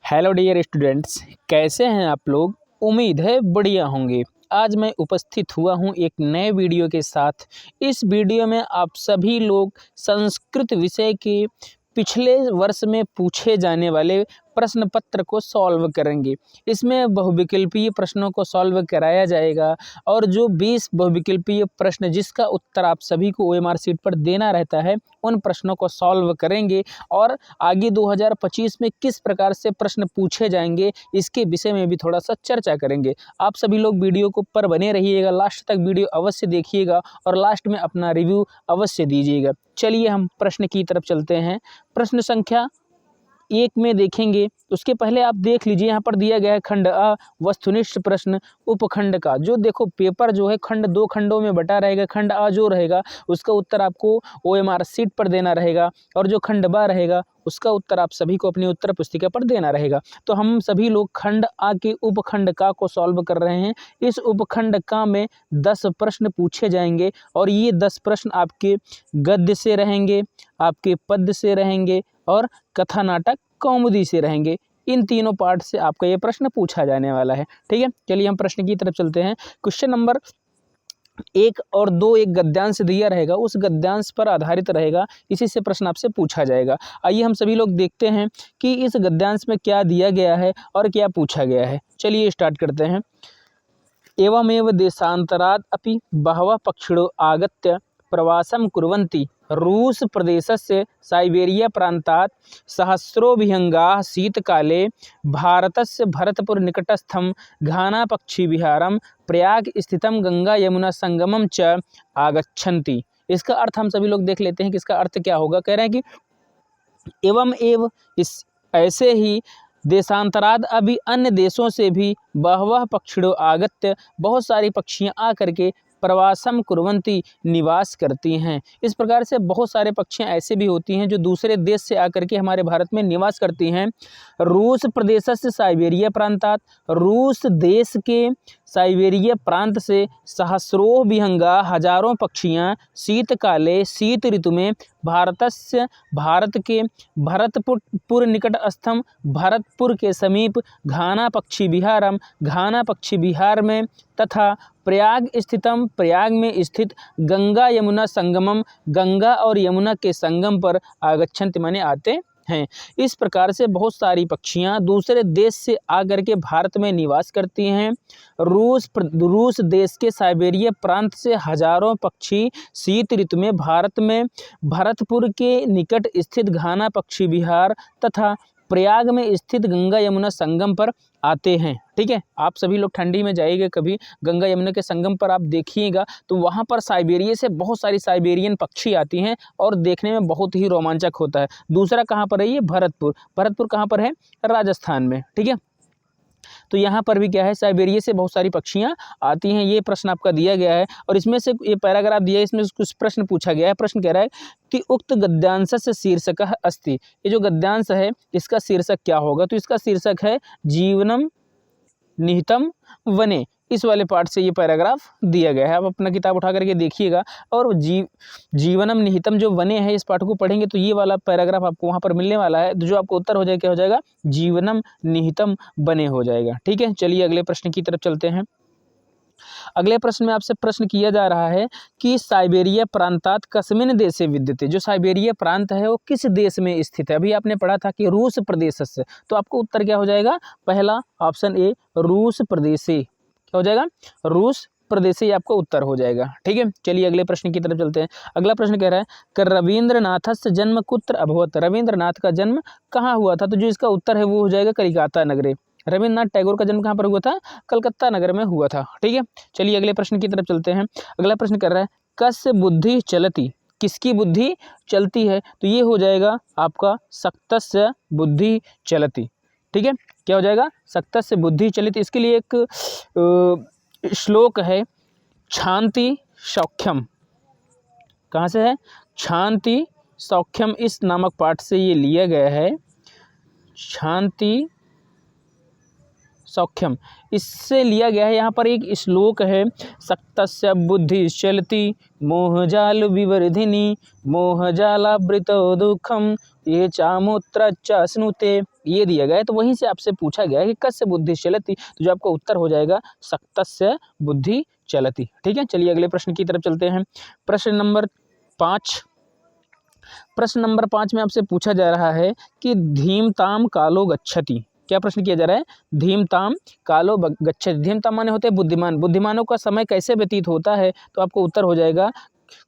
Hello dear students, कैसे हैं आप लोग। उम्मीद है बढ़िया होंगे। आज मैं उपस्थित हुआ हूं एक नए वीडियो के साथ। इस वीडियो में आप सभी लोग संस्कृत विषय के पिछले वर्ष में पूछे जाने वाले प्रश्न पत्र को सॉल्व करेंगे। इसमें बहुविकल्पीय प्रश्नों को सॉल्व कराया जाएगा और जो 20 बहुविकल्पीय प्रश्न जिसका उत्तर आप सभी को ओएमआर शीट पर देना रहता है, उन प्रश्नों को सॉल्व करेंगे और आगे 2025 में किस प्रकार से प्रश्न पूछे जाएंगे इसके विषय में भी थोड़ा सा चर्चा करेंगे। आप सभी लोग वीडियो को पर बने रहिएगा, लास्ट तक वीडियो अवश्य देखिएगा और लास्ट में अपना रिव्यू अवश्य दीजिएगा। चलिए हम प्रश्न की तरफ चलते हैं। प्रश्न संख्या 1 में देखेंगे। उसके पहले आप देख लीजिए, यहाँ पर दिया गया है खंड अ वस्तुनिष्ठ प्रश्न उपखंड का। जो देखो पेपर जो है खंड 2 खंडों में बटा रहेगा। खंड अ जो रहेगा उसका उत्तर आपको ओएमआर शीट पर देना रहेगा और जो खंड ब रहेगा उसका उत्तर आप सभी को अपनी उत्तर पुस्तिका पर देना रहेगा। तो हम सभी लोग खंड आ के उपखंड का को सॉल्व कर रहे हैं। इस उपखंड का में 10 प्रश्न पूछे जाएंगे और ये 10 प्रश्न आपके गद्य से रहेंगे, आपके पद्य से रहेंगे और कथा नाटक कौमुदी से रहेंगे। इन तीनों पार्ट से आपका ये प्रश्न पूछा जाने वाला है। ठीक है, चलिए हम प्रश्न की तरफ चलते हैं। क्वेश्चन नंबर 1 और 2 एक गद्यांश दिया रहेगा, उस गद्यांश पर आधारित रहेगा, इसी से प्रश्न आपसे पूछा जाएगा। आइए हम सभी लोग देखते हैं कि इस गद्यांश में क्या दिया गया है और क्या पूछा गया है। चलिए स्टार्ट करते हैं। एवमेव देशान्तरात् अपि बहवः पक्षिणो आगत्य प्रवासं कुर्वन्ति। रूस प्रदेशस्य साइबेरिया प्रान्तात् सहस्रो विहंगाः शीतकाले भारतस्य भरतपुर निकटस्थं घाना पक्षी विहारं प्रयाग स्थितं गंगा यमुना संगमम च आगच्छन्ति। इसका अर्थ हम सभी लोग देख लेते हैं कि इसका अर्थ क्या होगा। कह रहे हैं कि एवं एव इस ऐसे ही देशांतराद अभी अन्य देशों से भी बहवः पक्षिणो आगत्य बहुत सारी पक्षियां आकर के प्रवासम कुर्वन्ति निवास करती हैं। इस प्रकार से बहुत सारे पक्षियां ऐसे भी होती हैं जो दूसरे देश से आकर के हमारे भारत में निवास करती हैं। रूस प्रदेश से साइबेरिया प्रांतात, रूस देश के साइबेरिया प्रांत से सहस्रों विहंगा हजारों पक्षियां शीतकाले शीत ऋतु में भारत के भरतपुर निकटस्थम भरतपुर के समीप घाना पक्षी विहारम घाना पक्षी विहार में तथा प्रयाग स्थितम प्रयाग में स्थित गंगा यमुना संगमम गंगा और यमुना के संगम पर आगच्छन्ति माने आते हैं। इस प्रकार से बहुत सारी पक्षियां दूसरे देश से आकर के भारत में निवास करती हैं। रूस देश के साइबेरिया प्रांत से हजारों पक्षी शीत ऋतु में भारत में भरतपुर के निकट स्थित घाना पक्षी विहार तथा प्रयाग में स्थित गंगा यमुना संगम पर आते हैं। ठीक है, आप सभी लोग ठंडी में जाइएगा कभी गंगा यमुना के संगम पर, आप देखिएगा तो वहाँ पर साइबेरिया से बहुत सारी साइबेरियन पक्षी आती हैं और देखने में बहुत ही रोमांचक होता है। दूसरा कहाँ पर है ये? भरतपुर। भरतपुर कहाँ पर है? राजस्थान में। ठीक है, तो यहाँ पर भी क्या है, साइबेरिया से बहुत सारी पक्षियाँ आती हैं। ये प्रश्न आपका दिया गया है और इसमें से ये पैराग्राफ दिया है, इसमें कुछ प्रश्न पूछा गया है। प्रश्न कह रहा है कि उक्त गद्यांशस्य शीर्षकः अस्ति। ये जो गद्यांश है इसका शीर्षक क्या होगा? तो इसका शीर्षक है जीवनम निहितम वने। इस वाले पार्ट से ये पैराग्राफ दिया गया है। आप अपना किताब उठा करके देखिएगा और जीवनम निहितम जो वने है इस पाठ को पढ़ेंगे तो ये वाला पैराग्राफ आपको वहाँ पर मिलने वाला है। तो जो आपको उत्तर हो जाएगा क्या हो जाएगा? जीवनम निहितम वने हो जाएगा। ठीक है, चलिए अगले प्रश्न की तरफ चलते हैं। अगले प्रश्न में आपसे प्रश्न किया जा रहा है कि साइबेरिया प्रांतात कस्मिन देशे विद्यते। जो साइबेरिया प्रांत है वो किस देश में स्थित है? अभी आपने पढ़ा था कि रूस प्रदेश से, तो आपको उत्तर क्या हो जाएगा? पहला ऑप्शन ए रूस प्रदेशे। क्या हो जाएगा? रूस प्रदेश से आपका उत्तर हो जाएगा। ठीक है, चलिए अगले प्रश्न की तरफ चलते हैं। अगला प्रश्न कह रहा है कि रविंद्रनाथस्य जन्म कुत्र अभवत। रविंद्रनाथ का जन्म कहाँ हुआ था? तो जो इसका उत्तर है वो हो जाएगा कलिकाता नगरे। रविंद्रनाथ टैगोर का जन्म कहाँ पर हुआ था? कलकत्ता नगर में हुआ था। ठीक है, चलिए अगले प्रश्न की तरफ चलते हैं। अगला प्रश्न कर रहा है कस्य बुद्धि चलती। किसकी बुद्धि चलती है? तो ये हो जाएगा आपका सक्तस्य बुद्धि चलती। ठीक है, क्या हो जाएगा? सक्तस्य बुद्धि चलती। इसके लिए एक श्लोक है क्षांति सौख्यम। कहाँ से है? क्षांति सौख्यम इस नामक पाठ से ये लिया गया है। क्षांति सौख्यम इससे लिया गया है। यहाँ पर एक श्लोक है सक्तस्य बुद्धि चलती मोहजाल विवर्धिनी मोहजालावृतो दुखम ये चामोत्र च स्नुते। ये दिया गया है, तो वहीं से आपसे पूछा गया है कि कस्य बुद्धि चलति, तो जो आपका उत्तर हो जाएगा सक्तस्य बुद्धि चलति। ठीक है, चलिए अगले प्रश्न की तरफ चलते हैं। प्रश्न नंबर 5। प्रश्न नंबर 5 में आपसे पूछा जा रहा है कि धीमताम कालो गच्छति। क्या प्रश्न किया जा रहा है? धीमताम कालो गच्छति। धीमताम माने होते हैं बुद्धिमान, बुद्धिमानों का समय कैसे व्यतीत होता है, तो आपको उत्तर हो जाएगा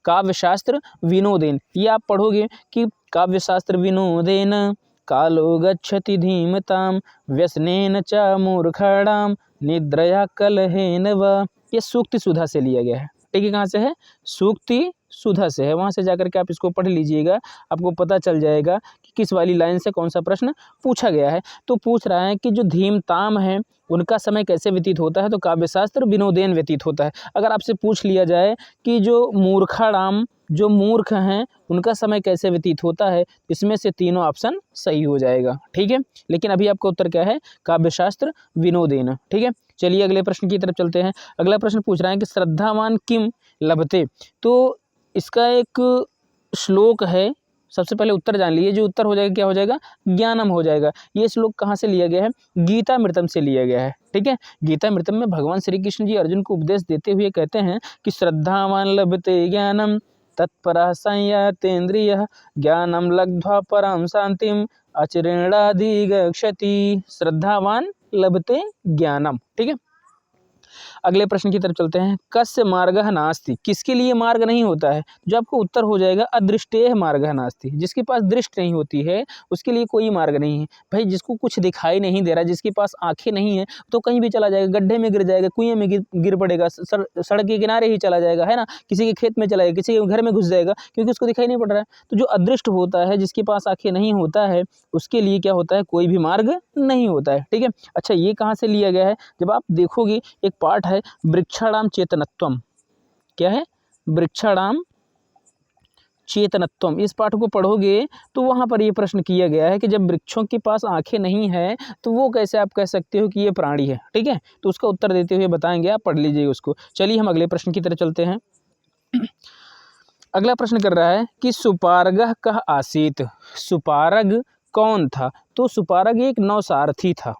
काव्यशास्त्र विनोदेन। ये आप पढ़ोगे कि काव्यशास्त्र विनोदेन कालो गच्छति धीमताम व्यसनेन च मूर्खाणाम निद्रया कलहेन व। ये सूक्ति सुधा से लिया गया है। ठीक है, कहाँ से है? सूक्ति सुधा से है। वहाँ से जाकर के आप इसको पढ़ लीजिएगा, आपको पता चल जाएगा कि किस वाली लाइन से कौन सा प्रश्न पूछा गया है। तो पूछ रहा है कि जो धीमताम है उनका समय कैसे व्यतीत होता है, तो काव्यशास्त्र विनोदेन व्यतीत होता है। अगर आपसे पूछ लिया जाए कि जो मूर्खाणाम, जो मूर्ख हैं, उनका समय कैसे व्यतीत होता है, इसमें से तीनों ऑप्शन सही हो जाएगा। ठीक है, लेकिन अभी आपका उत्तर क्या है? काव्यशास्त्र विनोदेन। ठीक है, चलिए अगले प्रश्न की तरफ चलते हैं। अगला प्रश्न पूछ रहा है कि श्रद्धावान किम लभते। तो इसका एक श्लोक है, सबसे पहले उत्तर जान लीजिए। जो उत्तर हो जाएगा क्या हो जाएगा? ज्ञानम हो जाएगा। ये श्लोक कहाँ से लिया गया है? गीतामृतम से लिया गया है। ठीक है, गीतामृतम में भगवान श्री कृष्ण जी अर्जुन को उपदेश देते हुए कहते हैं कि श्रद्धावान लभते ज्ञानम तत्परः संयतेन्द्रियः ज्ञानम लब्ध्वा परम शांतिम अचिरेणाधिगच्छति। श्रद्धावान लभते ज्ञानम। ठीक है, अगले प्रश्न की तरफ चलते हैं। कस्य मार्गः नास्ति। किसके लिए मार्ग नहीं होता है? जो आपको उत्तर हो जाएगा अदृष्टेय मार्गः नास्ति। जिसके पास दृष्टि नहीं होती है उसके लिए कोई मार्ग नहीं है। भाई जिसको कुछ दिखाई नहीं दे रहा, जिसके पास आंखें नहीं है, तो कहीं भी चला जाएगा, गड्ढे में गिर जाएगा, कुएं में गिर पड़ेगा, सड़क के किनारे ही चला जाएगा, है ना, किसी के खेत में चला जाएगा, किसी के घर में घुस जाएगा, क्योंकि उसको दिखाई नहीं पड़ रहा है। तो जो अदृष्ट होता है, जिसके पास आंखें नहीं होता है, उसके लिए क्या होता है? कोई भी मार्ग नहीं होता है। ठीक है, अच्छा ये कहाँ से लिया गया है? जब आप देखोगे एक पाठ है वृक्षाणाम चेतनत्वम। क्या है? वृक्षाणाम चेतनत्वम। इस पाठ को पढ़ोगे तो वहां पर ये प्रश्न किया गया है कि जब वृक्षों के पास आंखें नहीं है तो वो कैसे आप कह सकते हो कि ये प्राणी है। ठीक है, तो उसका उत्तर देते हुए बताएंगे, आप पढ़ लीजिए उसको। चलिए हम अगले प्रश्न की तरफ चलते हैं। अगला प्रश्न कर रहा है कि सुपारगः कः आसीत। सुपारग कौन था? तो सुपारग एक नौसारथी था।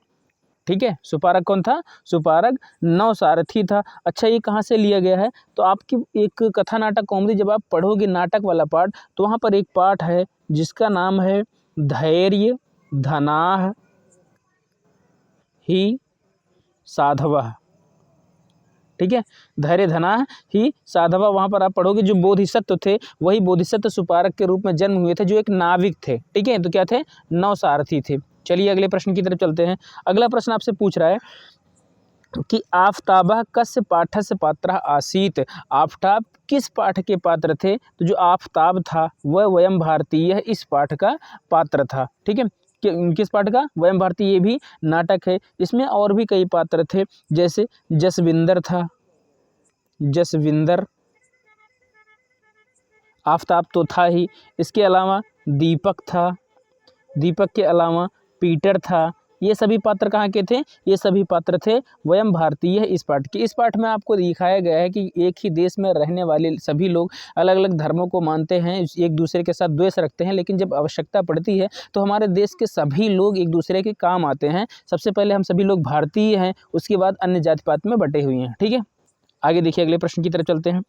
ठीक है, सुपारग कौन था? सुपारग नौसारथी था। अच्छा ये कहाँ से लिया गया है? तो आपकी एक कथा नाटक कौमुदी जब आप पढ़ोगे नाटक वाला पाठ, तो वहाँ पर एक पाठ है जिसका नाम है धैर्य धनाः ही साधवः। ठीक है, धैर्य धनाः ही साधवः। वहाँ पर आप पढ़ोगे जो बोधिसत्व थे वही बोधिसत्व सुपारग के रूप में जन्म हुए थे, जो एक नाविक थे। ठीक है, तो क्या थे? नौसारथी थे। चलिए अगले प्रश्न की तरफ चलते हैं। अगला प्रश्न आपसे पूछ रहा है कि आफताबः कस्य पाठस्य पात्रः आसीत। आफताब किस पाठ के पात्र थे? तो जो आफताब था वह वयम भारतीय इस पाठ का पात्र था। ठीक है, किस पाठ का? वयम भारती। ये भी नाटक है, इसमें और भी कई पात्र थे, जैसे जसविंदर था, जसविंदर, आफताब तो था ही, इसके अलावा दीपक था, दीपक के अलावा पीटर था। ये सभी पात्र कहाँ के थे? ये सभी पात्र थे वयम भारतीय इस पाठ के। इस पाठ में आपको दिखाया गया है कि एक ही देश में रहने वाले सभी लोग अलग अलग धर्मों को मानते हैं, एक दूसरे के साथ द्वेष रखते हैं, लेकिन जब आवश्यकता पड़ती है तो हमारे देश के सभी लोग एक दूसरे के काम आते हैं। सबसे पहले हम सभी लोग भारतीय हैं, उसके बाद अन्य जाति पात में बटे हुए हैं। ठीक है, आगे देखिए अगले प्रश्न की तरफ चलते हैं।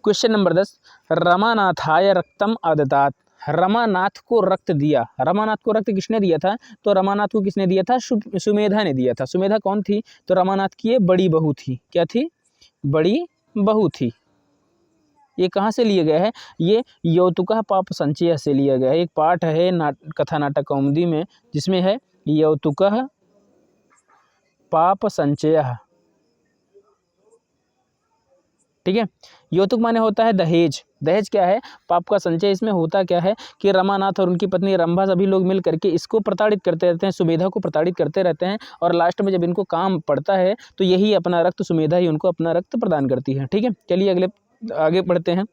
Question number 10। रमानाथाय रक्तम अददात। रमानाथ को रक्त दिया। रमानाथ को रक्त किसने दिया था? तो रमानाथ को किसने दिया था? सुमेधा ने दिया था। सुमेधा कौन थी? तो रमानाथ की ये बड़ी बहू थी। क्या थी? बड़ी बहू थी। ये कहाँ से लिया गया है? ये यौतुकः पाप संचयः से लिया गया है। एक पाठ है कथा नाटक कौमुदी में जिसमें है यौतुकः पाप संचयः। ठीक है, यौतुक माने होता है दहेज। दहेज क्या है? पाप का संचय। इसमें होता क्या है कि रमानाथ और उनकी पत्नी रंभा सभी लोग मिल करके इसको प्रताड़ित करते रहते हैं, सुमेधा को प्रताड़ित करते रहते हैं, और लास्ट में जब इनको काम पड़ता है तो यही अपना रक्त, सुमेधा ही उनको अपना रक्त प्रदान करती है। ठीक है, चलिए आगे बढ़ते हैं।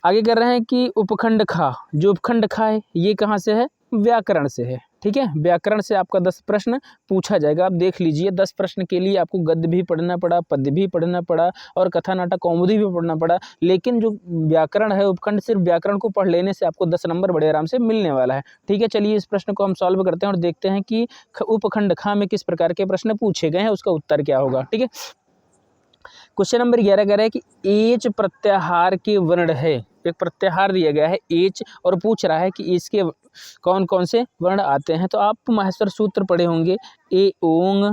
आगे कर रहे हैं कि उपखंड खा। जो उपखंड खा है ये कहाँ से है? व्याकरण से है। ठीक है, व्याकरण से आपका 10 प्रश्न पूछा जाएगा। आप देख लीजिए 10 प्रश्न के लिए आपको गद्य भी पढ़ना पड़ा, पद्य भी पढ़ना पड़ा और कथा नाटक कौमुदी भी पढ़ना पड़ा, लेकिन जो व्याकरण है उपखंड, सिर्फ व्याकरण को पढ़ लेने से आपको 10 नंबर बड़े आराम से मिलने वाला है। ठीक है, चलिए इस प्रश्न को हम सॉल्व करते हैं और देखते हैं कि उपखंड ख में किस प्रकार के प्रश्न पूछे गए हैं, उसका उत्तर क्या होगा। ठीक है, क्वेश्चन नंबर 11 कह रहा है कि एच प्रत्याहार के वर्ण है। एक प्रत्याहार दिया गया है एच और पूछ रहा है कि इसके कौन कौन से वर्ण आते हैं। तो आप माहेश्वर सूत्र पढ़े होंगे, ए ओंग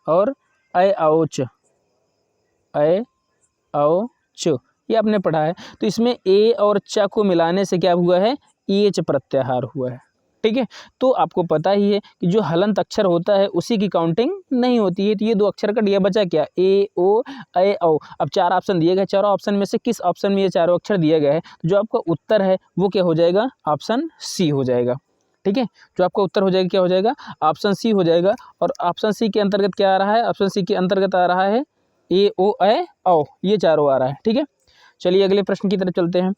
और ऐ औच, ये आपने पढ़ा है। तो इसमें ए और च को मिलाने से क्या हुआ है, एच प्रत्याहार हुआ है। ठीक है, तो आपको पता ही है कि जो हलंत अक्षर होता है उसी की काउंटिंग नहीं होती है। तो ये 2 अक्षर का दिया बचा क्या, ए ओ ऐ औ। अब 4 ऑप्शन दिए गए, चारों ऑप्शन में से किस ऑप्शन में ये चारों अक्षर दिया गया है, तो जो आपका उत्तर है वो क्या हो जाएगा, ऑप्शन सी हो जाएगा। ठीक है, जो आपका उत्तर हो जाएगा क्या हो जाएगा, ऑप्शन सी हो जाएगा। और ऑप्शन सी के अंतर्गत क्या आ रहा है, ऑप्शन सी के अंतर्गत आ रहा है ए ओ ऐ औ, ये चारों आ रहा है। ठीक है, चलिए अगले प्रश्न की तरफ चलते हैं।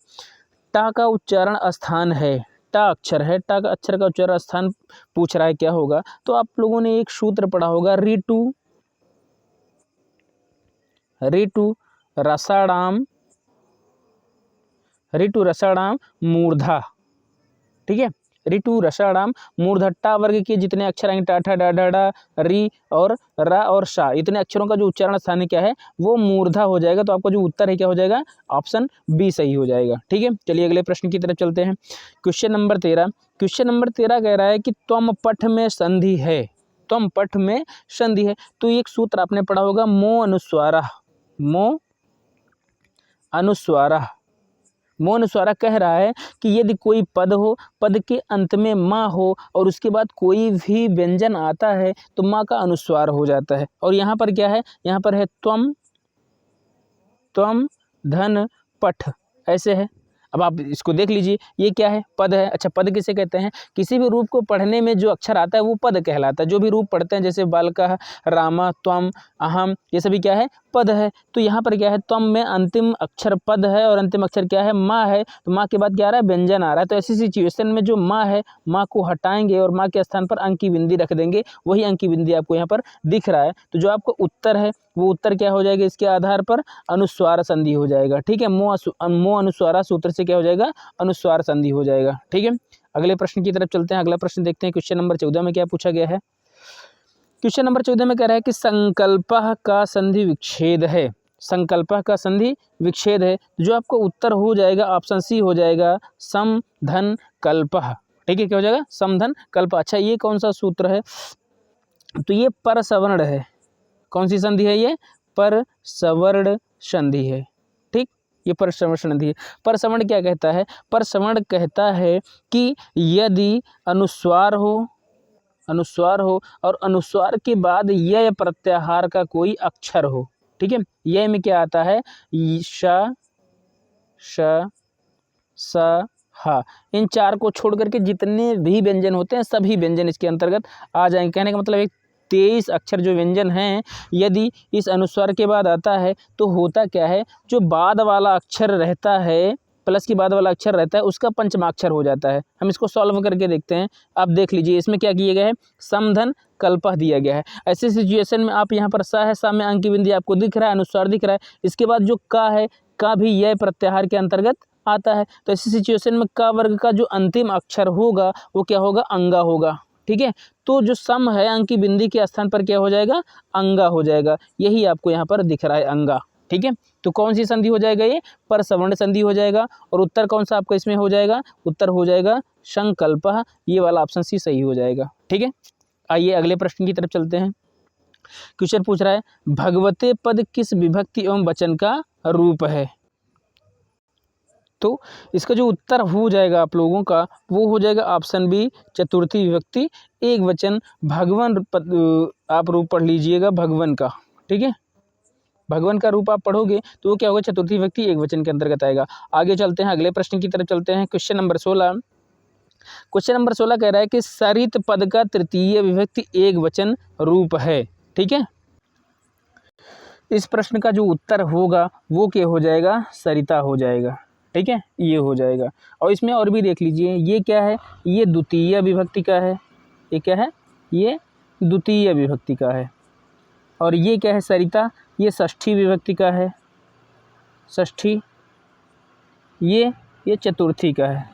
टा का उच्चारण स्थान है, टा अक्षर है, टा का अक्षर का उच्चारण स्थान पूछ रहा है क्या होगा। तो आप लोगों ने एक सूत्र पढ़ा होगा, ऋतु रसाणाम मूर्धा। ठीक है, ऋतु रसाणाम मूर्धा, टा वर्ग के जितने अक्षर आएंगे, टाठा डा डा री और रा और शा, इतने अक्षरों का जो उच्चारण स्थान है क्या है, वो मूर्धा हो जाएगा। तो आपका जो उत्तर है क्या हो जाएगा, ऑप्शन बी सही हो जाएगा। ठीक है, चलिए अगले प्रश्न की तरफ चलते हैं। क्वेश्चन नंबर 13 कह रहा है कि त्वम पठ में संधि है, त्वम पठ में संधि है। तो एक सूत्र आपने पढ़ा होगा, मो अनुस्वारा कह रहा है कि यदि कोई पद हो, पद के अंत में माँ हो और उसके बाद कोई भी व्यंजन आता है तो माँ का अनुस्वार हो जाता है। और यहाँ पर क्या है, यहाँ पर है त्वम धन पठ, ऐसे है। अब आप इसको देख लीजिए, ये क्या है, पद है। अच्छा, पद किसे कहते हैं, किसी भी रूप को पढ़ने में जो अक्षर आता है वो पद कहलाता है। जो भी रूप पढ़ते हैं जैसे बालकः, रामा, त्वम, अहम, ये सभी क्या है, पद है। तो यहाँ पर क्या है, त्वम में अंतिम अक्षर पद है और अंतिम अक्षर क्या है, माँ है। तो माँ के बाद क्या आ रहा है, व्यंजन आ रहा है। तो ऐसी सिचुएशन में जो माँ है, माँ को हटाएंगे और माँ के स्थान पर अंक की बिंदी रख देंगे, वही अंक की बिंदी आपको यहाँ पर दिख रहा है। तो जो आपका उत्तर है वो उत्तर क्या हो जाएगा, इसके आधार पर अनुस्वार संधि हो जाएगा। ठीक है, मो अनुस्वारा सूत्र से क्या हो जाएगा, अनुस्वार संधि हो जाएगा। ठीक है, अगले प्रश्न की तरफ चलते हैं। अगला प्रश्न देखते हैं, क्वेश्चन नंबर 14 में क्या पूछा गया है। क्वेश्चन नंबर 14 में कह रहा है कि संकल्पः का संधि विच्छेद है, संकल्पः का संधि विच्छेद है। जो आपको उत्तर हो जाएगा ऑप्शन सी हो जाएगा, सम धन कल्पः। ठीक है, क्या हो जाएगा, सम धन कल्प। अच्छा, ये कौन सा सूत्र है, तो ये पर सवर्ण है। कौन सी संधि है, ये पर सवर्ण संधि है। ठीक, ये पर सवर्ण संधि है। पर सवर्ण क्या कहता है, पर सवर्ण कहता है कि यदि अनुस्वार हो और अनुस्वार के बाद य प्रत्याहार का कोई अक्षर हो। ठीक है, य में क्या आता है, श श स हा, इन 4 को छोड़ करके जितने भी व्यंजन होते हैं सभी व्यंजन इसके अंतर्गत आ जाएंगे। कहने का मतलब एक 23 अक्षर जो व्यंजन हैं, यदि इस अनुस्वार के बाद आता है तो होता क्या है, जो बाद वाला अक्षर रहता है, प्लस के बाद वाला अक्षर रहता है, उसका पंचमाक्षर हो जाता है। हम इसको सॉल्व करके देखते हैं। आप देख लीजिए, इसमें क्या किया गया है, समधन कल्पः दिया गया है। ऐसे सिचुएशन में आप यहाँ पर सा है, सा में अंक की बिंदी आपको दिख रहा है, अनुस्वार दिख रहा है। इसके बाद जो का है, का भी यह प्रत्याहार के अंतर्गत आता है। तो ऐसी सिचुएशन में का वर्ग का जो अंतिम अक्षर होगा वो क्या होगा, अंगा होगा। ठीक है, तो जो सम है अंक की बिंदी के स्थान पर क्या हो जाएगा, अंगा हो जाएगा। यही आपको यहाँ पर दिख रहा है, अंगा। ठीक है, तो कौन सी संधि हो जाएगा, ये पर सवर्ण संधि हो जाएगा। और उत्तर कौन सा आपका इसमें हो जाएगा, उत्तर हो जाएगा संकल्पः, ये वाला ऑप्शन सी सही हो जाएगा। ठीक है, आइए अगले प्रश्न की तरफ चलते हैं। क्वेश्चन पूछ रहा है, भगवते पद किस विभक्ति एवं वचन का रूप है। तो इसका जो उत्तर हो जाएगा आप लोगों का, वो हो जाएगा ऑप्शन बी, चतुर्थी विभक्ति एक वचन। भगवन आप रूप पढ़ लीजिएगा, भगवन का। ठीक है, भगवन का रूप आप पढ़ोगे तो वो क्या होगा, चतुर्थी विभक्ति एक वचन के अंतर्गत आएगा। आगे चलते हैं, अगले प्रश्न की तरफ चलते हैं। क्वेश्चन नंबर 16 कह रहा है कि सरित पद का तृतीय विभक्ति एक वचन रूप है। ठीक है, इस प्रश्न का जो उत्तर होगा वो क्या हो जाएगा, सरिता हो जाएगा। ठीक है, ये हो जाएगा। और इसमें और भी देख लीजिए, ये क्या है, ये द्वितीय विभक्ति का है, ये क्या है, ये द्वितीय विभक्ति का है। और ये क्या है सरिता, ये षष्ठी विभक्ति का है, षष्ठी। ये चतुर्थी का है,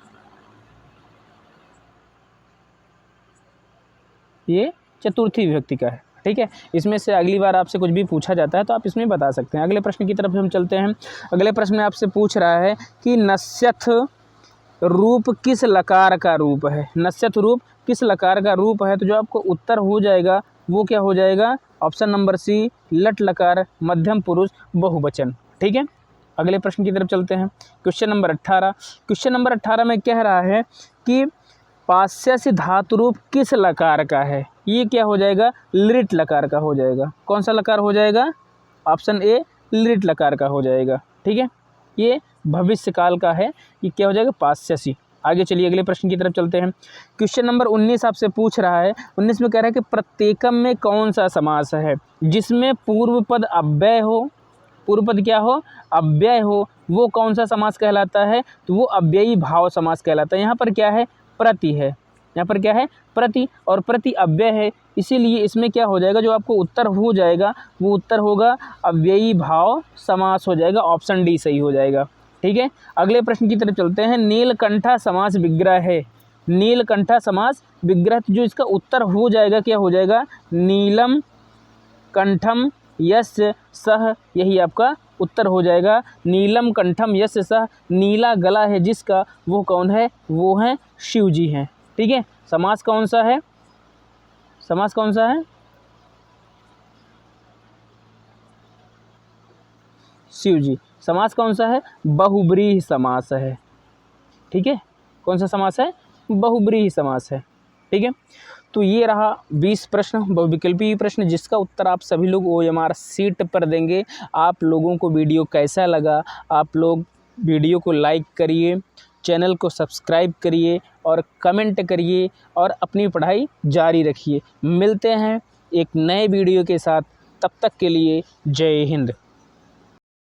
ये चतुर्थी विभक्ति का है। ठीक है, इसमें से अगली बार आपसे कुछ भी पूछा जाता है तो आप इसमें बता सकते हैं। अगले प्रश्न की तरफ हम चलते हैं। अगले प्रश्न में आपसे पूछ रहा है कि नस्यथ रूप किस लकार का रूप है। नस्यथ रूप किस लकार का रूप है, तो जो आपको उत्तर हो जाएगा वो क्या हो जाएगा, ऑप्शन नंबर सी, लट लकार मध्यम पुरुष बहुवचन। ठीक है, अगले प्रश्न की तरफ चलते हैं। Question number 18। क्वेश्चन नंबर 18 में कह रहा है कि पास्यस्य धातु रूप किस लकार का है। ये क्या हो जाएगा, लिट लकार का हो जाएगा। कौन सा लकार हो जाएगा, ऑप्शन ए, लिट लकार का हो जाएगा। ठीक है, ये भविष्य काल का है, ये क्या हो जाएगा, पास्यसी। आगे चलिए अगले प्रश्न की तरफ चलते हैं। क्वेश्चन नंबर 19 आपसे पूछ रहा है। 19 में कह रहा है कि प्रत्येकम में कौन सा समास है जिसमें पूर्व पद अव्यय हो, पूर्व पद क्या हो, अव्यय हो, वो कौन सा समास कहलाता है, तो वो अव्ययी भाव समास कहलाता है। यहाँ पर क्या है, प्रति है, यहाँ पर क्या है, प्रति, और प्रति अव्यय है, इसीलिए इसमें क्या हो जाएगा, जो आपको उत्तर हो जाएगा वो उत्तर होगा अव्ययी भाव समास हो जाएगा, ऑप्शन डी सही हो जाएगा। ठीक है, अगले प्रश्न की तरफ चलते हैं। नीलकंठा समास विग्रह है, नीलकंठा समास विग्रह, जो इसका उत्तर हो जाएगा क्या हो जाएगा, नीलम कंठम यस्य सह, यही आपका उत्तर हो जाएगा। नीलम कंठम यस्य सह, नीला गला है जिसका, वो कौन है, वो है शिव जी हैं। ठीक है, समास कौन सा है, समास कौन सा है, शिव जी। समास कौन सा है, बहुब्रीहि समास है। ठीक है, कौन सा समास है, बहुब्रीहि समास है। ठीक है, तो ये रहा 20 प्रश्न, बहुविकल्पीय प्रश्न, जिसका उत्तर आप सभी लोग OMR शीट पर देंगे। आप लोगों को वीडियो कैसा लगा, आप लोग वीडियो को लाइक करिए, चैनल को सब्सक्राइब करिए और कमेंट करिए और अपनी पढ़ाई जारी रखिए। मिलते हैं एक नए वीडियो के साथ, तब तक के लिए जय हिंद।